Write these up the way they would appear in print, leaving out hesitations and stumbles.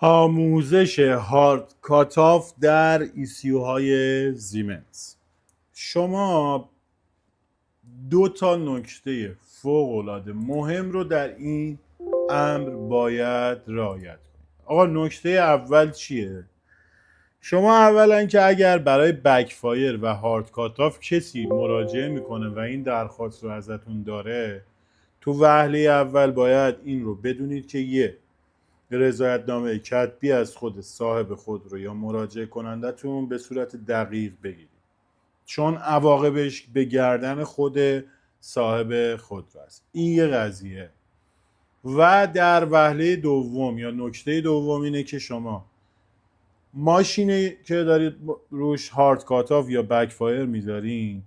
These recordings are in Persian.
آموزش هارد کاتاف در ایسیوهای زیمنس. شما دو تا نکته فوق‌العاده مهم رو در این امر باید رعایت کنید. آقا نکته اول چیه؟ شما اولا که اگر برای بکفایر و هارد کاتاف کسی مراجعه میکنه و این درخواست رو ازتون داره، تو وهله اول باید این رو بدونید که رضایتنامه کتبی از خود صاحب خودرو یا مراجعه کنندتون به صورت دقیق بگیرید، چون عواقبش به گردن خود صاحب خودرو است. این یه قضیه. و در وهله دوم یا نکته دوم اینه که شما ماشینی که دارید روش هارد کاتاف یا بکفایر میذارین،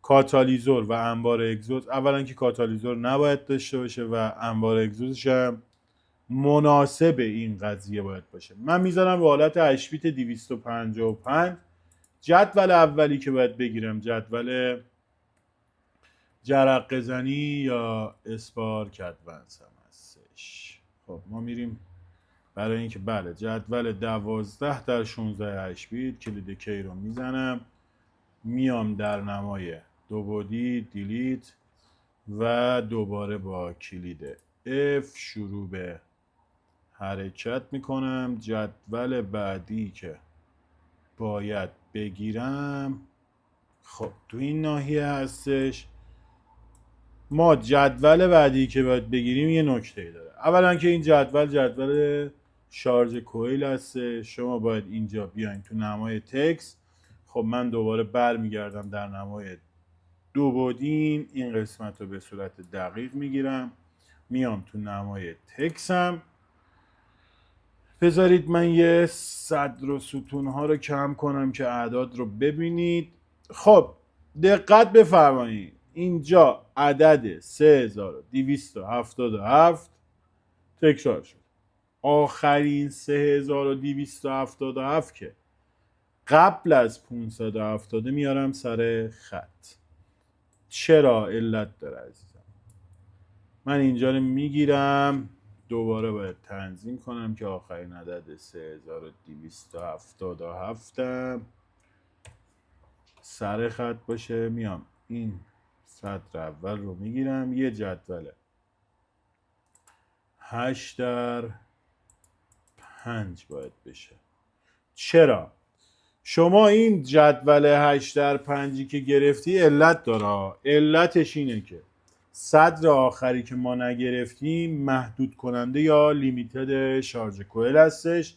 کاتالیزور و انبار اگزوز، اولا که کاتالیزور نباید داشته باشه و انبار اگزوزش هم مناسب این قضیه باید باشه. من میذارم رو حالت 8 بیت 255. جدول اولی که باید بگیرم جدول جرقه زنی یا اسپارک ادوانس هم هستش. خب ما میریم برای اینکه بله جدول 12 در 16 8 بیت کلید کی رو میزنم، میام در نمای دو بعدی دیلیت و دوباره با کلید F شروع به حرکت میکنم. جدول بعدی که باید بگیرم خب تو این ناحیه هستش. ما جدول بعدی که باید بگیریم یه نکته داره. اولا که این جدول شارژ کویل هست. شما باید اینجا بیاین تو نمای تکس. خب من دوباره برمیگردم در نمای دو بعدیم، این قسمت رو به صورت دقیق میگیرم، میام تو نمای تکسم. بذارید من یه صدر و ستون ها رو کم کنم که اعداد رو ببینید. خب دقت بفرمایید، اینجا عدد 3277 تکرار شد. آخرین 3277 که قبل از 570 میارم سر خط. چرا علت داره عزیزم؟ من اینجا رو میگیرم، دوباره باید تنظیم کنم که آخرین عدد 3277 سر خط باشه. میام این سطر اول رو میگیرم، یه جدول 8 در 5 باید بشه. چرا؟ شما این جدول 8 در 5 که گرفتی علت داره. علتش اینه که صدر آخری که ما نگرفتیم محدود کننده یا لیمیتد شارژ کوئل هستش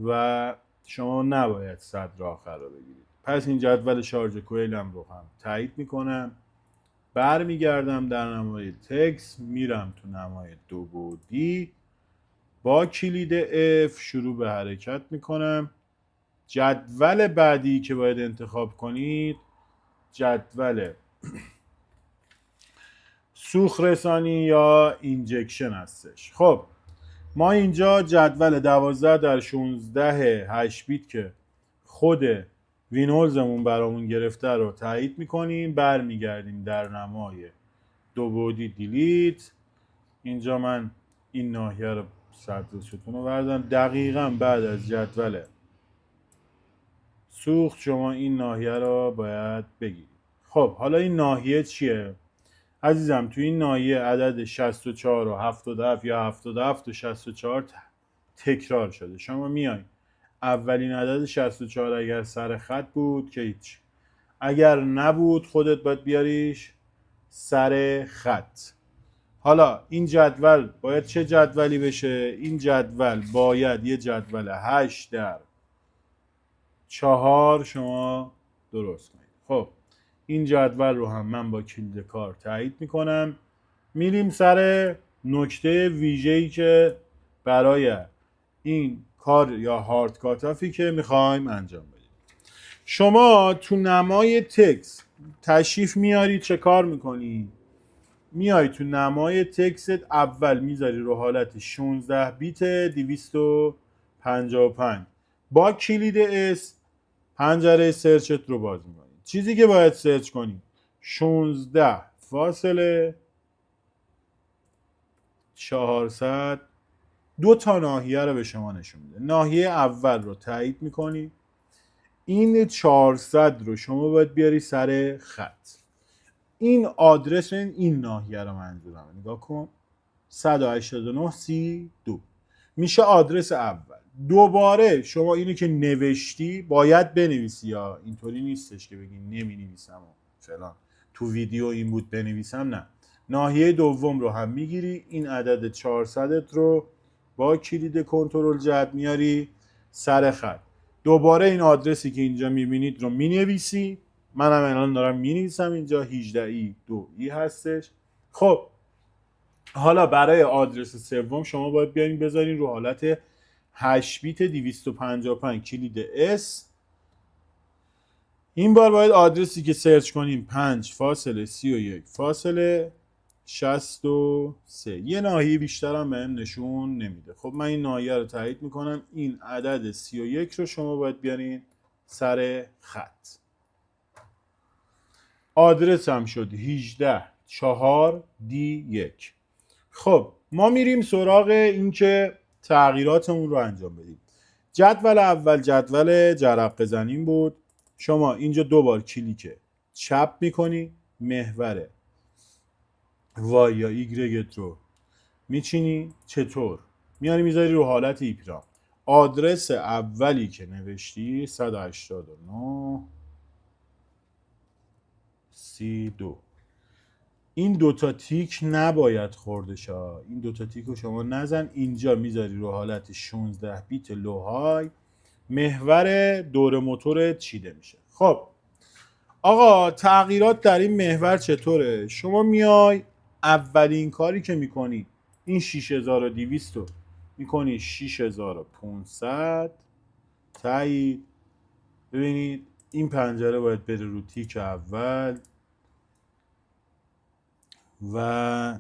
و شما نباید صدر آخر رو بگیرید. پس این جدول شارژ کوئلم رو هم تایید میکنم، برمیگردم در نمای تکس، میرم تو نمای دو بعدی، با کلید F شروع به حرکت میکنم. جدول بعدی که باید انتخاب کنید جدول سوخت رسانی یا اینجکشن هستش. خب ما اینجا جدول 12 در 16 8 بیت که خود وینولزمون برامون گرفته رو تایید میکنیم، برمیگردیم در نمای دو بعدی دیلیت. اینجا من این ناحیه رو صدر ستون رو بردم. دقیقاً بعد از جدول سوخت شما این ناحیه رو باید بگیرید. خب حالا این ناحیه چیه؟ عزیزم تو این ناحیه عدد 64 و 77 یا 77 و 64 تکرار شده. شما میای اولین عدد 64 اگر سر خط بود که هیچ، اگر نبود خودت باید بیاریش سر خط. حالا این جدول باید چه جدولی بشه؟ این جدول باید یه جدول 8 در 4 شما درست کنید. خب این جدول رو هم من با کلید کار تایید میکنم. میریم سر نکته ویژه‌ای که برای این کار یا هارد کاتافی که میخوایم انجام بدیم. شما تو نمای تکس تشریف میاری، چه کار میکنی؟ میای تو نمای تکست اول میذاری رو حالت 16 بیت 255 با کلید S پنجره سرچت رو باز میکنی. چیزی که باید سرچ کنی 16 فاصله 400 دو تا ناحیه رو به شما نشون میده. ناحیه اول رو تایید میکنی، این 400 رو شما باید بیاری سر خط. این آدرس این ناحیه رو منظورم، نگاه کن، 189 32 میشه آدرس اول. دوباره شما اینو که نوشتی باید بنویسی، یا اینطوری نیستش که بگی نمی نویسم فلان، تو ویدیو این بود بنویسم، نه. ناحیه دوم رو هم میگیری، این عدد 400 رو با کلید کنترل جد میاری سر خط. دوباره این آدرسی که اینجا میبینید رو مینویسی، منم الان دارم مینویسم اینجا 18 2 هستش. خب حالا برای آدرس سوم شما باید بیاین بذارین رو حالت 8 بیت 255 کلید اس. این بار باید آدرسی که سرچ کنیم 5.31.63 یه ناحیه بیشتر هم بهم نشون نمیده. خب من این ناحیه رو تایید میکنم، این عدد 31 رو شما باید بیارین سر خط. آدرس هم شد 18.4D1. خب ما میریم سراغ این که تغییراتمون رو انجام بدیم. جدول اول جدول جرق بزنیم بود. شما اینجا دوبار کلیک چپ میکنی، محور وای یا ایگرگت رو میچینی، چطور میاری میذاری رو حالت ایپرام. آدرس اولی که نوشتی 189 32، این دوتا تیک نباید خورده شه، این دوتا تیک رو شما نزن. اینجا میذاری رو حالت 16 بیت لوهای، محور دور موتور چیده میشه. خب آقا تغییرات در این محور چطوره؟ شما میای اولین کاری که میکنی این 6200 رو میکنی 6500 تایید. ببینید این پنجره باید بره رو تیک اول و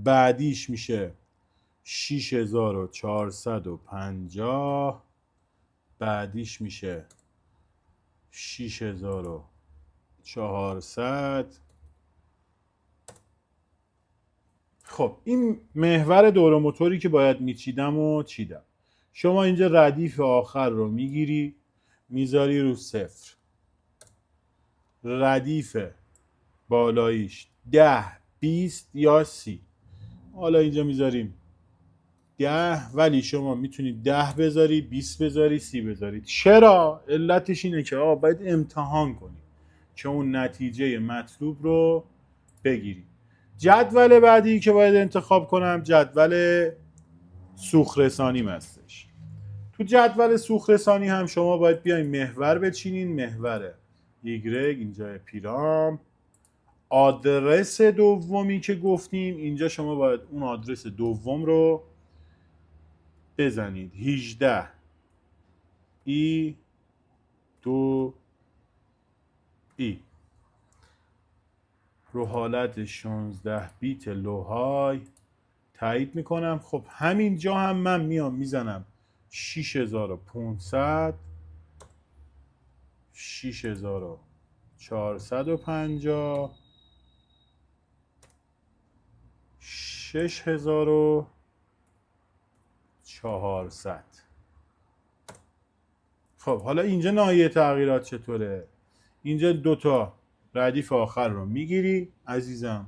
بعدیش میشه 6450، بعدیش میشه 6400. خب این محور دور موتوری که باید میچیدم و چیدم. شما اینجا ردیف آخر رو میگیری میذاری رو 0، ردیف بالاییش 10 20 یا 30. حالا اینجا میذاریم 10، ولی شما میتونید 10 بذاری، 20 بذاری، 30 بذارید. چرا؟ علتش اینه که آقا باید امتحان کنید که اون نتیجه مطلوب رو بگیری. جدول بعدی که باید انتخاب کنم جدول سوخت رسانی هستش. تو جدول سوخت رسانی هم شما باید بیاین محور بچینین، محور ایگرگ اینجا پیرام. آدرس دومی که گفتیم اینجا شما باید اون آدرس دوم رو بزنید، 18 ای 2 ای رو حالت 16 بیت لوهای تایید میکنم. خب همینجا هم من میام میزنم 6500 6450 6400. خب حالا اینجا ناحیه تغییرات چطوره؟ اینجا دوتا ردیف آخر رو میگیری عزیزم.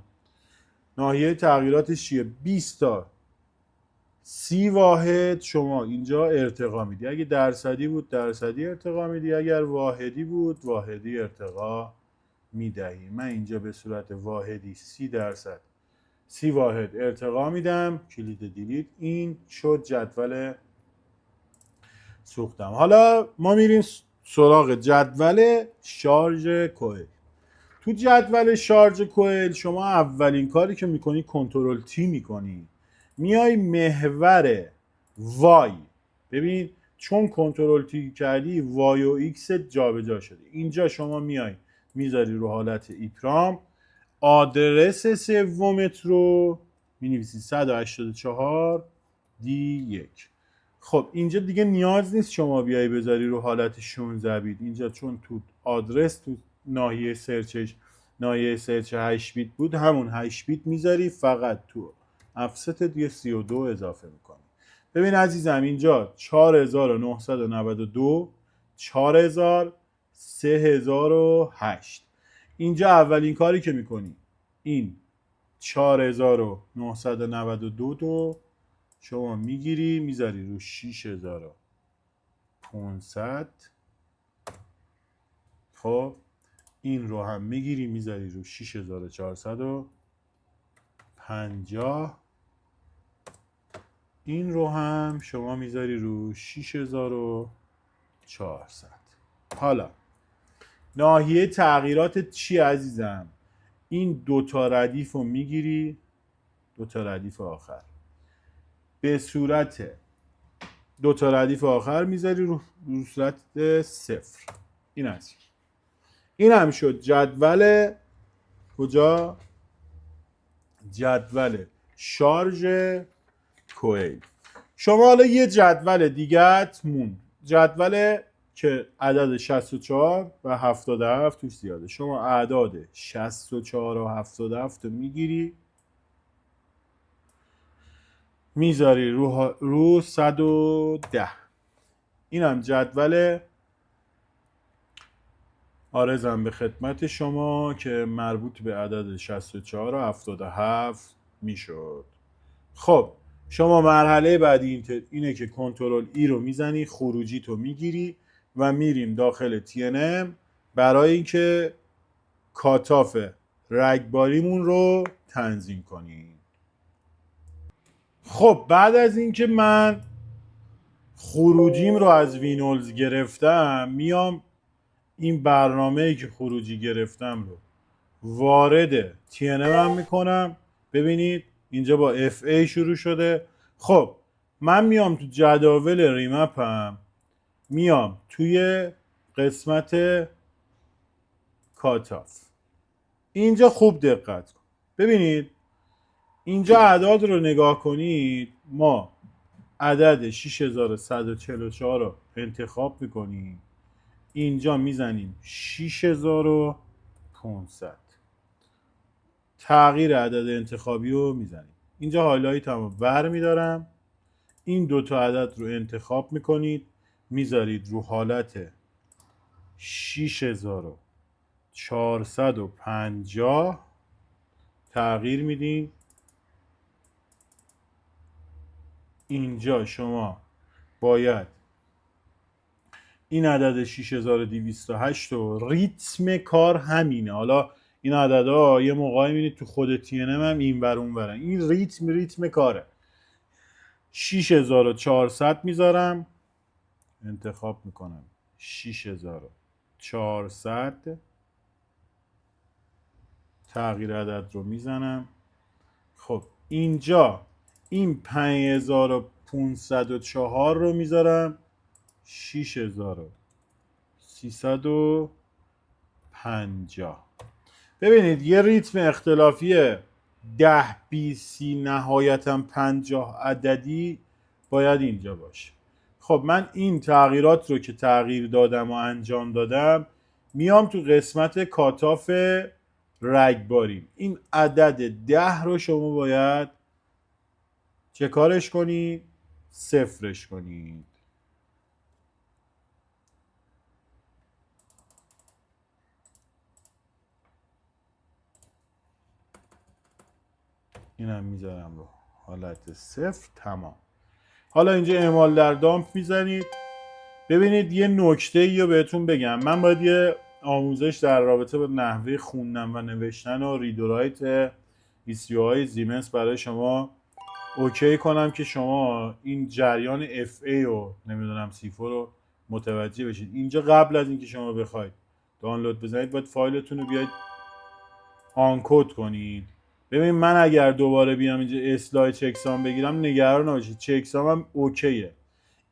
ناحیه تغییراتش چیه؟ 20 تا 30 واحد شما اینجا ارتقا میدی. اگه درصدی بود درصدی ارتقا میدی، اگر واحدی بود واحدی ارتقا میدهی. من اینجا به صورت واحدی 30% 30 واحد ارتقا میدم، کلید دیلیت. این شد جدول سوختم. حالا ما میریم سراغ جدول شارژ کوئل. تو جدول شارژ کوئل شما اولین کاری که میکنی کنترل تی میکنی، میای محور وای. ببین چون کنترل تی کردی وای و ایکس جابجا شده. اینجا شما میای میذاری رو حالت ایپرام، آدرس سومت رو مینویسی 184 D1. خب اینجا دیگه نیاز نیست شما بیای بذاری رو حالت 16 بیت. اینجا چون تو آدرس تو ناحیه سرچش ناحیه سرچ 8 بیت بود، همون 8 بیت میذاری، فقط تو افست دیگه 32 اضافه میکنی. ببین عزیزم اینجا 4992 4000 3008. اینجا اولین کاری که میکنی این 4992 رو شما میگیری میذاری رو 6500. خب این رو هم میگیری میذاری رو 6450. این رو هم شما میذاری رو 6400. حالا ناحیه تغییرات چی عزیزم؟ این دوتا ردیف رو میگیری، دوتا ردیف آخر به صورت دوتا ردیف آخر میذاری رو صورت صفر. این هست. این هم شد جدول کجا؟ جدول شارژ کوئیل. شما حالا یه جدول دیگت مون، جدول که عدد 64 و 77 توش زیاده. شما اعداد 64 و 77 رو میگیری میذاری رو 110. این هم جدول عارضم به خدمت شما که مربوط به عدد 64 و 77 میشد. خب شما مرحله بعدی اینه که کنترل ای رو میزنی، خروجی تو میگیری و میریم داخل TNM برای اینکه کاتاف رگباریمون رو تنظیم کنیم. خب بعد از اینکه من خروجیم رو از وینولز گرفتم میام این برنامه‌ای که خروجی گرفتم رو وارد TNM هم میکنم. ببینید اینجا با FA شروع شده. خب من میام تو جداول ریمپم، میام توی قسمت کاتاف. اینجا خوب دقت کن. ببینید اینجا اعداد رو نگاه کنید. ما عدد 6144 رو انتخاب میکنیم، اینجا میزنیم 6500. تغییر عدد انتخابی رو میزنیم. اینجا هایلایت هم ور میدارم. این دوتا عدد رو انتخاب میکنید میذارید رو حالت 6450. تغییر میدین. اینجا شما باید این عدد 6208 رو ریتم کار همینه. حالا این عددها یه موقعی میبینید تو خود TNM هم این ور اون ورن. این ریتم کاره. 6400 میذارم، انتخاب میکنم 6400. تغییر عدد رو میزنم. خب اینجا این 5504 رو میذارم 6350. ببینید یه ریتم اختلافی 10 20 نهایتا 50 عددی باید اینجا باشه. خب من این تغییرات رو که تغییر دادم و انجام دادم میام تو قسمت کاتاف رگباری. این عدد 10 رو شما باید چه کارش کنید؟ صفرش کنید. اینم میذارم رو حالت صفر. تمام. حالا اینجا اعمال در دامپ میزنید. ببینید یه نکته رو بهتون بگم. من باید یه آموزش در رابطه با نحوه خوندن و نوشتن و ریدورایت ECU های زیمنس برای شما اوکی کنم که شما این جریان FA رو نمیدونم C4 رو متوجه بشید. اینجا قبل از اینکه شما بخواید دانلود بزنید باید فایلتون رو بیاید آنکود کنید. ببین من اگر دوباره بیام اینجا اسلای چکسام بگیرم نگران نباشید، چکسام هم اوکیه.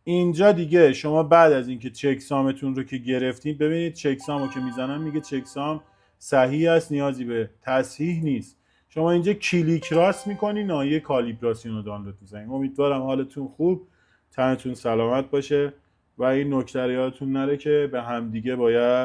اینجا دیگه شما بعد از اینکه چکسامتون رو که گرفتید، ببینید چکسام رو که میزنم میگه چکسام صحیح است، نیازی به تصحیح نیست. شما اینجا کلیک راست میکنی، ناحیه کالیبراسیون رو دانلود میزنید. امیدوارم حالتون خوب، تنتون سلامت باشه و این نکته رو یادتون نره که به همدیگه باید